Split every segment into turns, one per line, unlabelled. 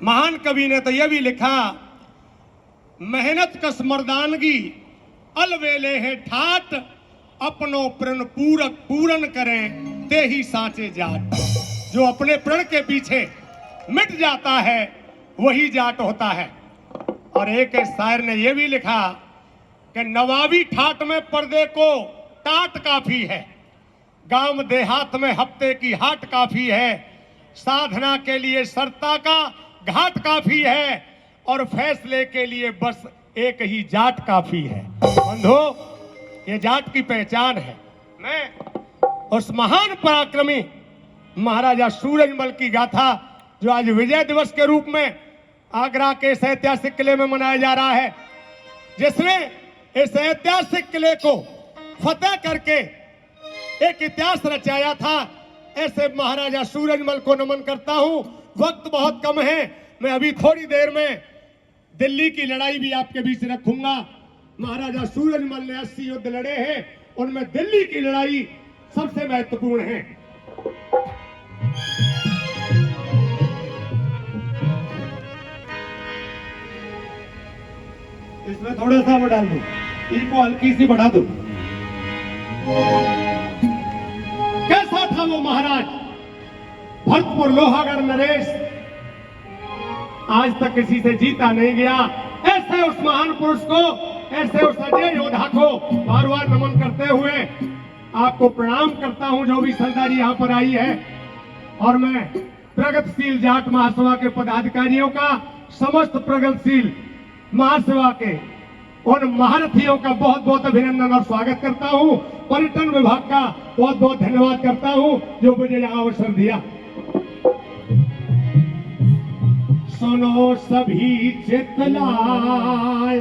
महान कवि ने तो यह भी लिखा, मेहनत कस मर्दानगी अलवेले है ठाट, अपनों प्रण पूरन करें ते ही सांचे जाट। जो अपने प्रण के पीछे मिट जाता है वही जाट होता है। और एक शायर ने यह भी लिखा कि नवाबी ठाट में पर्दे को टाट काफी है, गांव देहात में हफ्ते की हाट काफी है, साधना के लिए सरता का घाट काफी है, और फैसले के लिए बस एक ही जाट काफी है। बंधो, ये जाट की पहचान है। मैं उस महान पराक्रमी महाराजा सूरजमल की गाथा जो आज विजय दिवस के रूप में आगरा के इस ऐतिहासिक किले में मनाया जा रहा है, जिसने इस ऐतिहासिक किले को फतेह करके एक इतिहास रचाया था, ऐसे महाराजा सूरजमल को नमन करता हूं। वक्त बहुत कम है, मैं अभी थोड़ी देर में दिल्ली की लड़ाई भी आपके बीच रखूंगा। महाराजा सूरजमल ने 80 युद्ध लड़े हैं, उनमें दिल्ली की लड़ाई सबसे महत्वपूर्ण है। इसमें थोड़ा सा वो डाल दो, इनको हल्की सी बढ़ा दो। कैसा था वो महाराज भरतपुर लोहागढ़ नरेश, आज तक किसी से जीता नहीं गया। ऐसे उस महान पुरुष को, ऐसे उस अजय योद्धा को बार बार नमन करते हुए आपको प्रणाम करता हूं जो भी सरदारी यहां पर आई है। और मैं प्रगतिशील जाट महासभा के पदाधिकारियों का, समस्त प्रगतिशील महासभा के उन महारथियों का बहुत बहुत अभिनंदन और स्वागत करता हूं। पर्यटन विभाग का बहुत बहुत धन्यवाद करता हूं जो मुझे यहां अवसर दिया। सुनो सभी चितलाए,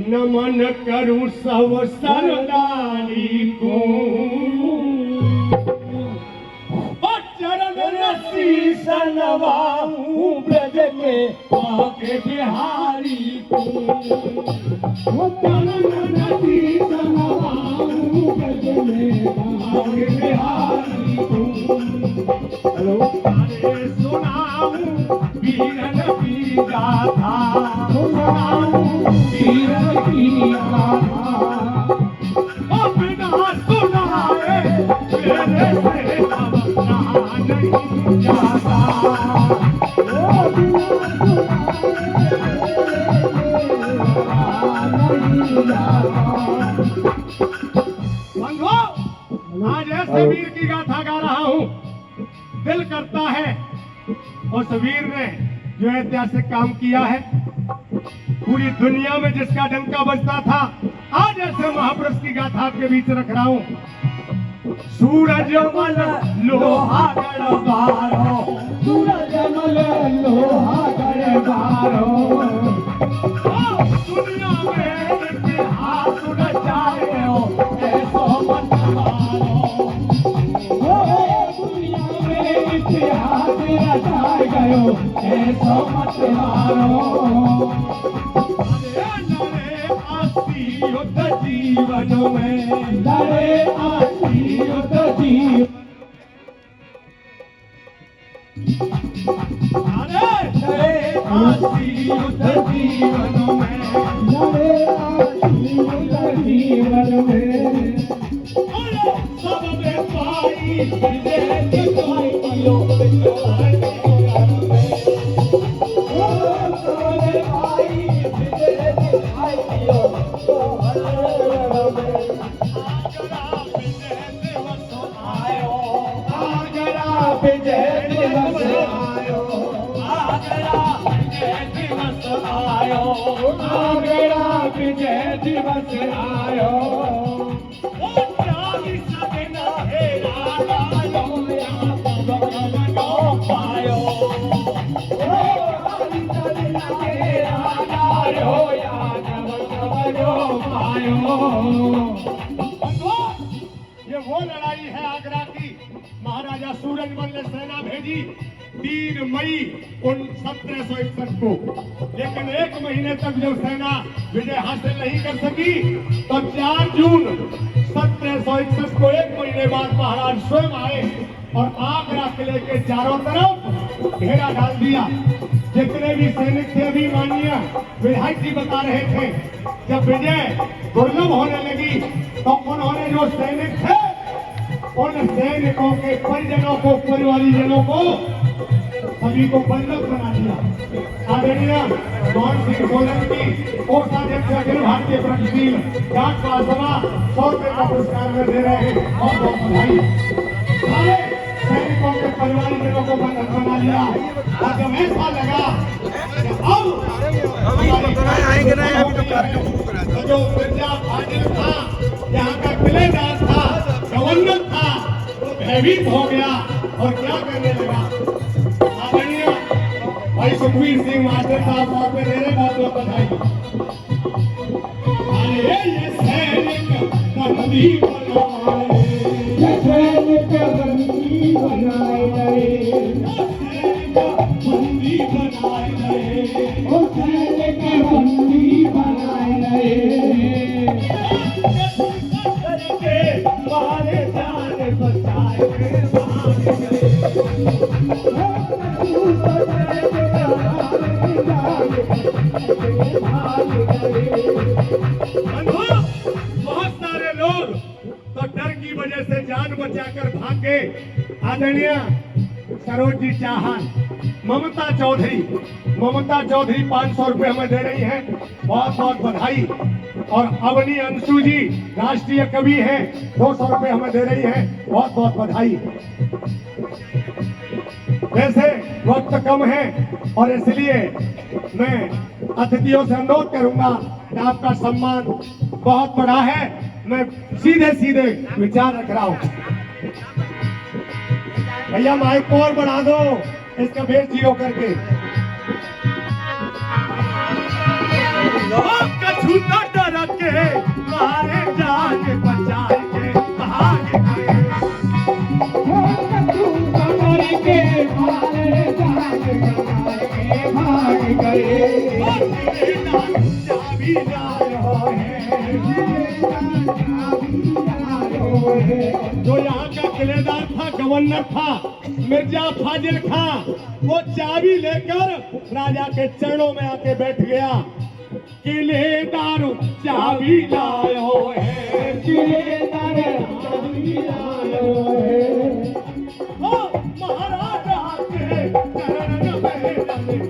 नमन करूं सब सरदारी को, और चरण रसी सनवाऊं ब्रज के आगे बिहारी को, चरण रसी सनवाऊं ब्रज में आगे बिहारी को। अरे सुनाऊं वीरन की गाथा, सुनाऊं वीरन की गाथा, अपना सुनाए मेरे से कहा नहीं जाता। बंधुओं, आज ऐसे वीर की गाथा गा रहा हूं, दिल करता है उस वीर ने जो ऐतिहासिक काम किया है, पूरी दुनिया में जिसका डंका बजता था, आज ऐसे महापुरुष की गाथा आपके बीच रख रहा हूं। सूरजमल लोहागढ़ बारो, सूरजमल लोहागढ़ बारो, दुनिया में इतिहास रचाए हो ऐसो मत मारो, दुनिया में इतिहास रचाए गयो ऐसो मत मारो। लड़े आसी युद्ध जीवन में, लड़े आसी युद्ध जीवन, लड़े आसी युद्ध जीवन में, लड़े आसी युद्ध जीवन में, सब में पाई विजय की पाइयो, विजय दिवस आयो, ओ चालीस दिन है लायो, पायो, ये वो लड़ाई है आगरा की। महाराजा सूरजमल ने सेना भेजी 3 मई 1761 को, लेकिन 1 महीने तक जब सेना विजय हासिल नहीं कर सकी तो 4 जून 1761 को 1 महीने बाद महाराज स्वयं आए और आगरा किले के चारों तरफ घेरा डाल दिया। जितने भी सैनिक थे, अभी माननीय विधायक जी बता रहे थे, जब विजय दुर्लभ होने लगी तो उन्होंने जो सैनिक थे उन सैनिकों के परिजनों को, परिवारीजनों को, सभी को बंधक बना दिया। आदरणीय मोहन सिंह सोलंकी कोषाध्यक्ष अखिल भारतीय प्रगतिशील जाट महासभा 100 रुपए का पुरस्कार में दे रहे हैं। बहुत बहुत बधाई। सारे सैनिकों के परिवारीजनों को बंधक बना लिया और जब ऐसा लगा कि अब जो मिर्जा फाजिल था, यहाँ का किलेदार था, गवर्नर था, वो भयभीत हो गया और क्या करने लगा। आदरणीय भाई सुखवीर सिंह मास्टर साहब बहुत में दे रहे, बहुत बहुत बधाई। अरे ये सैनिक बंदी बनाए, ये सैनिक बंदी बनाए गए, बंदी बनाए गए, वो सैनिक बंदी बनाए गए, मारे जान बचाए बहुत सारे लोग तो डर की वजह से जान बचाकर भाग गए। आदरणीय सरोज जी चौहान, ममता चौधरी 500 रुपए हमें दे रही हैं, बहुत बहुत बधाई। और अवनी अंशु जी राष्ट्रीय कवि हैं, 200 रुपए हमें दे रही हैं, बहुत बहुत बधाई। वैसे वक्त कम है और इसलिए मैं अतिथियों से अनुरोध करूंगा कि आपका सम्मान बहुत बड़ा है, मैं सीधे सीधे विचार रख रहा हूं। भैया माइक को और बढ़ा दो, इसका बेस जियो करके। कछुता डर के मारे जाके बचाए के भाग गए, के मारे जाके बचाए के भाग गए, चाबी लायो है। जो यहाँ का किलेदार था, गवर्नर था, मिर्जा फाजिल खां, वो चाबी लेकर राजा के चरणों में आके बैठ गया। किलेदार चाबी लायो है, किलेदार चाबी लायो है, महाराजा के चरण में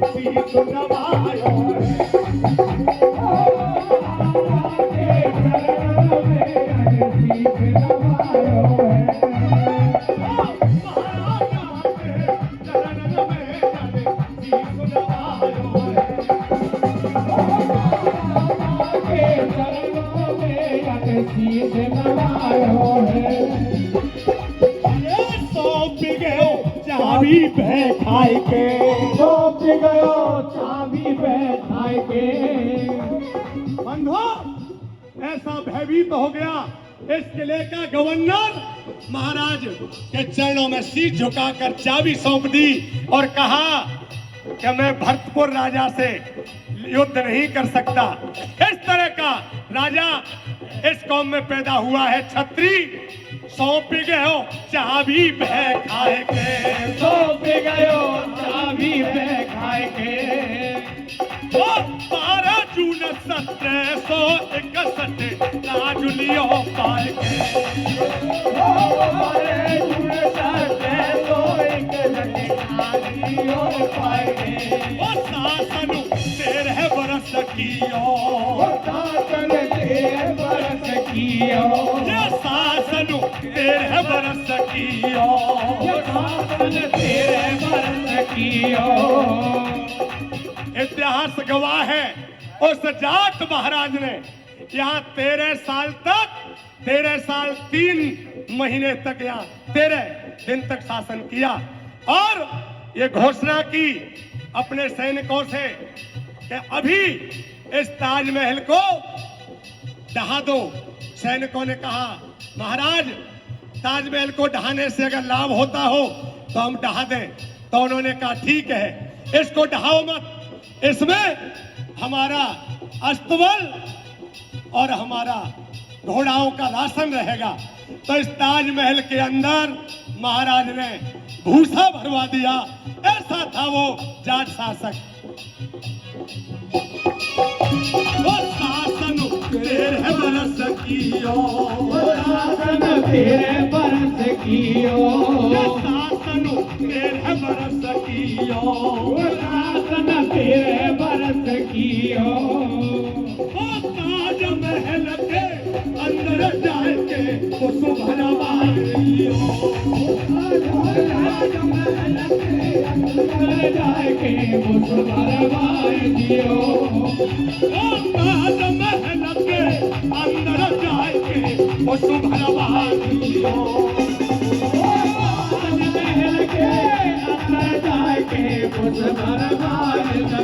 शीश नवायो है, चाबी बैठाए के, सौंप गयो चाबी बैठाए के। बंधो ऐसा भयभीत हो गया, इस किले का गवर्नर महाराज के चरणों में शीश झुकाकर चाबी सौंप दी और कहा कि मैं भरतपुर राजा से युद्ध नहीं कर सकता। इस तरह का राजा इस कौम में पैदा हुआ है। छत्री सौंप गयो चाबी बैठाए के, सौंप गयो चाबी बैठाए के। 12 जून 1761 लाजुलियो पाए के, 12 जून 1761 लाजुलियो पाए के। ओ शासन 13 बरस कियो, शासन 13 बरस कियो, शासन 13 बरस कियो, शासन 13 बरस कियो। इतिहास गवाह है, उस जाट महाराज ने यहाँ 13 साल 3 महीने तक, यहाँ 13 दिन तक शासन किया और ये घोषणा की अपने सैनिकों से कि अभी इस ताजमहल को ढहा दो। सैनिकों ने कहा महाराज ताजमहल को ढहाने से अगर लाभ होता हो तो हम ढहा दें। तो उन्होंने कहा ठीक है, इसको ढहाओ मत, इसमें हमारा अस्तबल और हमारा घोड़ाओं का राशन रहेगा। तो इस ताजमहल के अंदर महाराज ने भूसा भरवा दिया। ऐसा था वो जाट शासक। वो शासन 13 बरस कियो,
शासन 13 बरस कियो,
शासन 13 बरस कियो,
शासन 13 बरस कियो।
ताज महल के अंदर जाके उस भरवाइयो,
ताज महल के अंदर जाके उस भरवाइयो,
ताज महल के अंदर जाके उस भरवाइयो,
ताज महल के अंदर जाके उस भरवाइयो।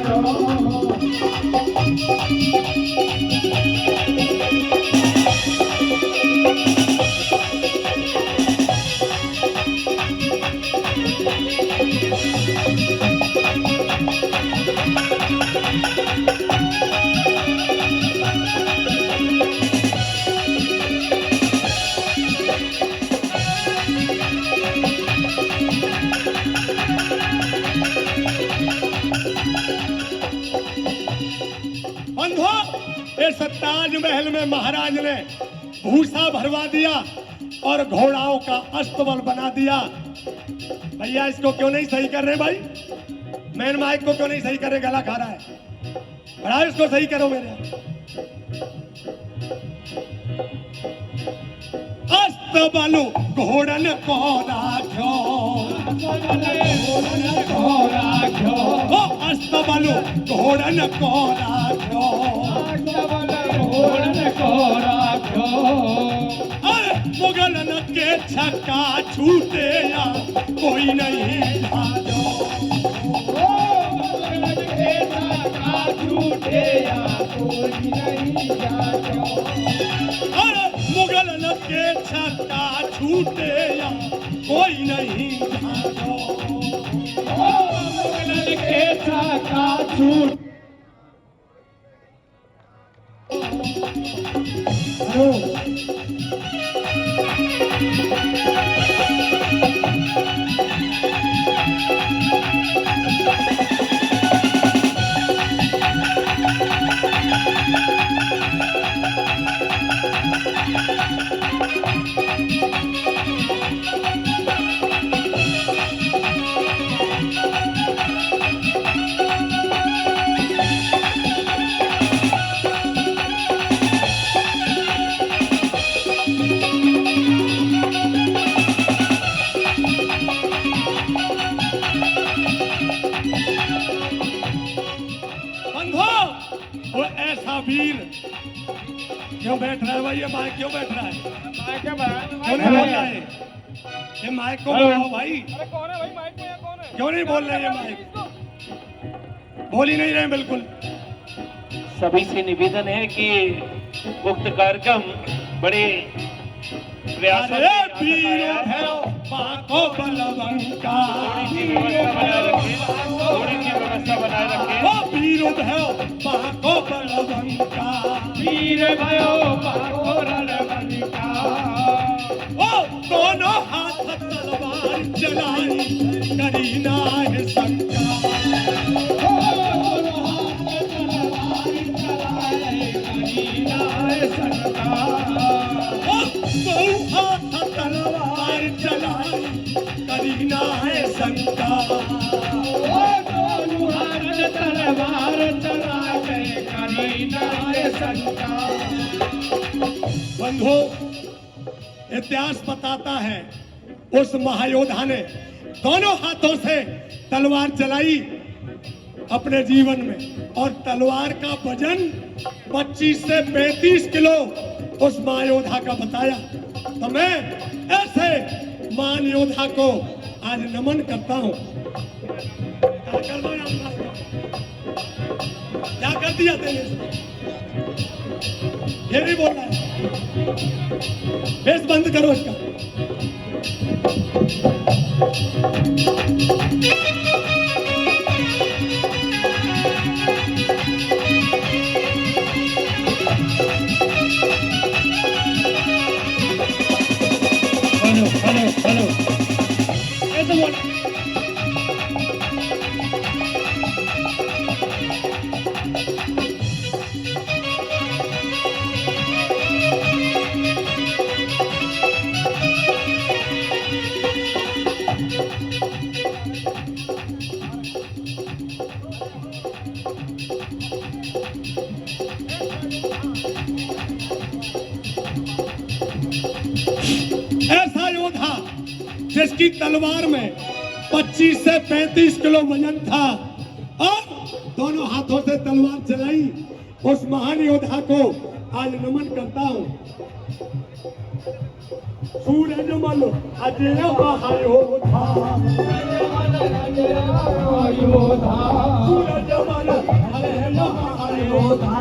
बंधो, इस ताज महल में महाराज ने भूसा भरवा दिया और घोड़ाओं का अस्तबल बना दिया। भैया इसको क्यों नहीं सही कर रहे भाई? मैन माइक को क्यों नहीं सही कर रहे? गला खा रहा है। बढ़ाओ इसको, सही करो मेरे। अस्तबल घोड़न को राख्यो, अस्तबल घोड़न को राख्यो, मुगलन के छक्का छूटे या कोई नहीं जानो, मुगलन के छक्का छूटे या कोई नहीं जानो,
मुगलन के छक्का छूट।
वो ऐसा वीर क्यों बैठ रहा है भाई? ये माइक क्यों बैठ रहा है? क्यों नहीं बोल रहा है? ये माइक को बोलाओ भाई।
अरे कौन है भाई माइक में? कौन है?
क्यों नहीं बोल रहे ये माइक? बोल ही नहीं रहे बिल्कुल।
सभी से निवेदन है कि उक्त कार्यक्रम बड़े प्रयास
अरे वीर भैरव बाको बलवंका,
थोड़ी सी व्यवस्था बनाए रखें।
वो वीर भैरव बाको बलवंका,
वीर भयो बाको रणवंका,
वो दोनों हाथ तलवार चलाई करी नाय शंका, तलवार चलाई करीना है शंका,
तलवार चला करीना है शंका।
बंधु, इतिहास बताता है उस महायोद्धा ने दोनों हाथों से तलवार चलाई अपने जीवन में, और तलवार का वजन 25 से 35 किलो उस महायोद्धा का बताया। तो मैं ऐसे महान योद्धा को आज नमन करता हूं। क्या कर दिया तेने? ये नहीं बोल रहा है। बेस बंद करो इसका। हेलो हेलो हेलो ऐसा योद्धा जिसकी तलवार में 25 से 35 किलो वजन था और दोनों हाथों से तलवार चलाई, उस महान योद्धा को आज नमन करता हूं। सूरजमल अजय महायोधा, सूरजमल अजय महायोधा,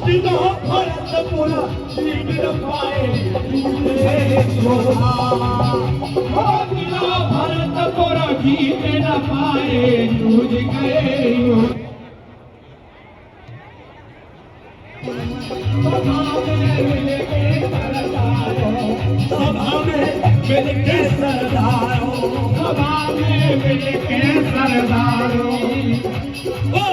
जिन्हों भरत पुरा जीत न पाए योधा,
भारत पूरा जीत न पाए जूझ गए
सभा में मिलके सरदारों,
सभा में मिलके सरदारों,
ओ